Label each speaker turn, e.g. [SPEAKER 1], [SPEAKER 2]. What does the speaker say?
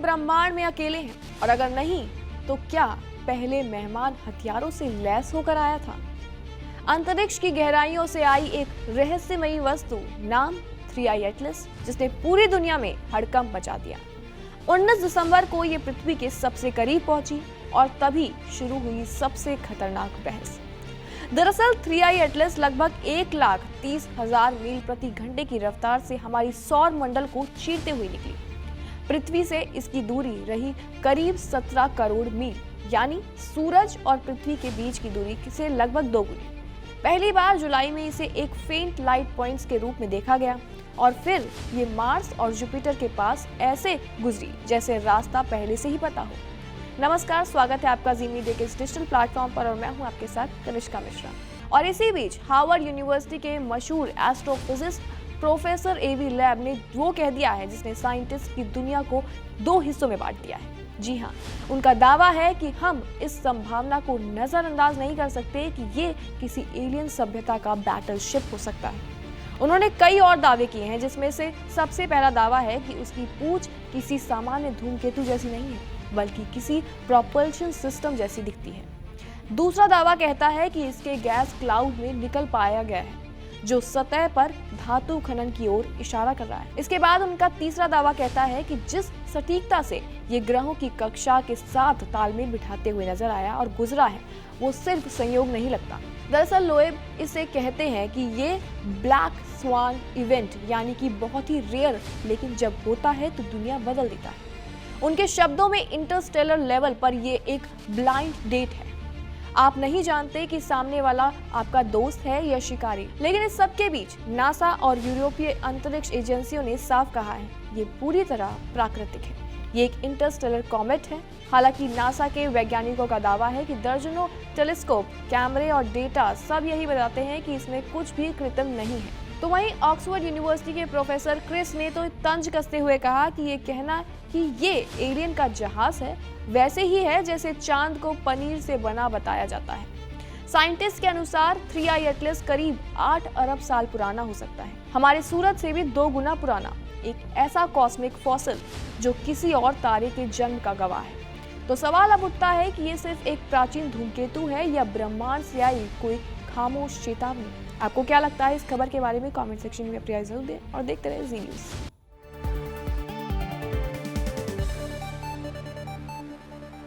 [SPEAKER 1] ब्रह्मांड में अकेले हैं? और अगर नहीं, तो क्या पहले मेहमान हथियारों से लैस होकर आया था? अंतरिक्ष की गहराइयों से आई एक रहस्यमयी वस्तु, नाम 3i एटलस, जिसने पूरी दुनिया में हड़कंप मचा दिया। 19 दिसंबर को ये पृथ्वी के सबसे करीब पहुंची और तभी शुरू हुई सबसे खतरनाक बहस। दरअसल 3i एटलस लगभग 1,30,000 मील प्रति घंटे की रफ्तार से हमारी सौर मंडल को चीरते हुए निकली। पृथ्वी से इसकी दूरी रही करीब 17 करोड़ मील, यानी सूरज और पृथ्वी के बीच की दूरी से लगभग दोगुनी। पहली बार जुलाई में इसे एक फेंट लाइट पॉइंट्स के रूप में देखा गया और फिर ये मार्स और जुपिटर के पास ऐसे गुजरी जैसे रास्ता पहले से ही पता हो। नमस्कार, स्वागत है आपका जी मीडिया के इस डिजिटल प्लेटफॉर्म पर और मैं हूं आपके साथ कनिष्का मिश्रा। और इसी बीच हार्वर्ड यूनिवर्सिटी के मशहूर एस्ट्रोफिजिस्ट प्रोफेसर एवी लैब ने वो कह दिया है जिसने साइंटिस्ट की दुनिया को दो हिस्सों में बांट दिया है। जी हाँ, उनका दावा है कि हम इस संभावना को नजरअंदाज नहीं कर सकते कि ये किसी एलियन सभ्यता का बैटलशिप हो सकता है। उन्होंने कई और दावे किए हैं, जिसमें से सबसे पहला दावा है कि उसकी पूंछ किसी सामान्य धूमकेतु जैसी नहीं है, बल्कि किसी प्रोपल्शन सिस्टम जैसी दिखती है। दूसरा दावा कहता है कि इसके गैस क्लाउड में निकल पाया गया है, जो सतह पर धातु खनन की ओर इशारा कर रहा है। इसके बाद उनका तीसरा दावा कहता है कि जिस सटीकता से ये ग्रहों की कक्षा के साथ तालमेल बिठाते हुए नजर आया और गुजरा है, वो सिर्फ संयोग नहीं लगता। दरअसल लोएब इसे कहते हैं कि ये ब्लैक स्वान इवेंट, यानी कि बहुत ही रेयर, लेकिन जब होता है तो दुनिया बदल देता है। उनके शब्दों में इंटरस्टेलर लेवल पर ये एक ब्लाइंड डेट है। आप नहीं जानते कि सामने वाला आपका दोस्त है या शिकारी। लेकिन इस सब के बीच नासा और यूरोपीय अंतरिक्ष एजेंसियों ने साफ कहा है, ये पूरी तरह प्राकृतिक है। ये एक इंटरस्टेलर कॉमेट है। हालांकि नासा के वैज्ञानिकों का दावा है कि दर्जनों टेलीस्कोप, कैमरे और डेटा सब यही बताते हैं कि इसमें कुछ भी कृत्रिम नहीं है। तो वहीं ऑक्सफोर्ड यूनिवर्सिटी के प्रोफेसर क्रिस ने तो तंज कसते हुए कहा कि ये कहना कि ये एलियन का जहाज है वैसे ही है जैसे चांद को पनीर से बना बताया जाता है। साइंटिस्ट के अनुसार 3i एटलस करीब 8 अरब साल पुराना हो सकता है, हमारे सूरज से भी 2 गुना पुराना, एक ऐसा कॉस्मिक फॉसिल जो किसी और तारे के जन्म का गवाह है। तो सवाल अब उठता है कि ये सिर्फ एक प्राचीन धूमकेतु है या ब्रह्मांड से आई कोई खामोश चेतावनी। आपको क्या लगता है इस खबर के बारे में? कमेंट सेक्शन में अपनी राय जरूर दें और देखते रहे जी न्यूज़।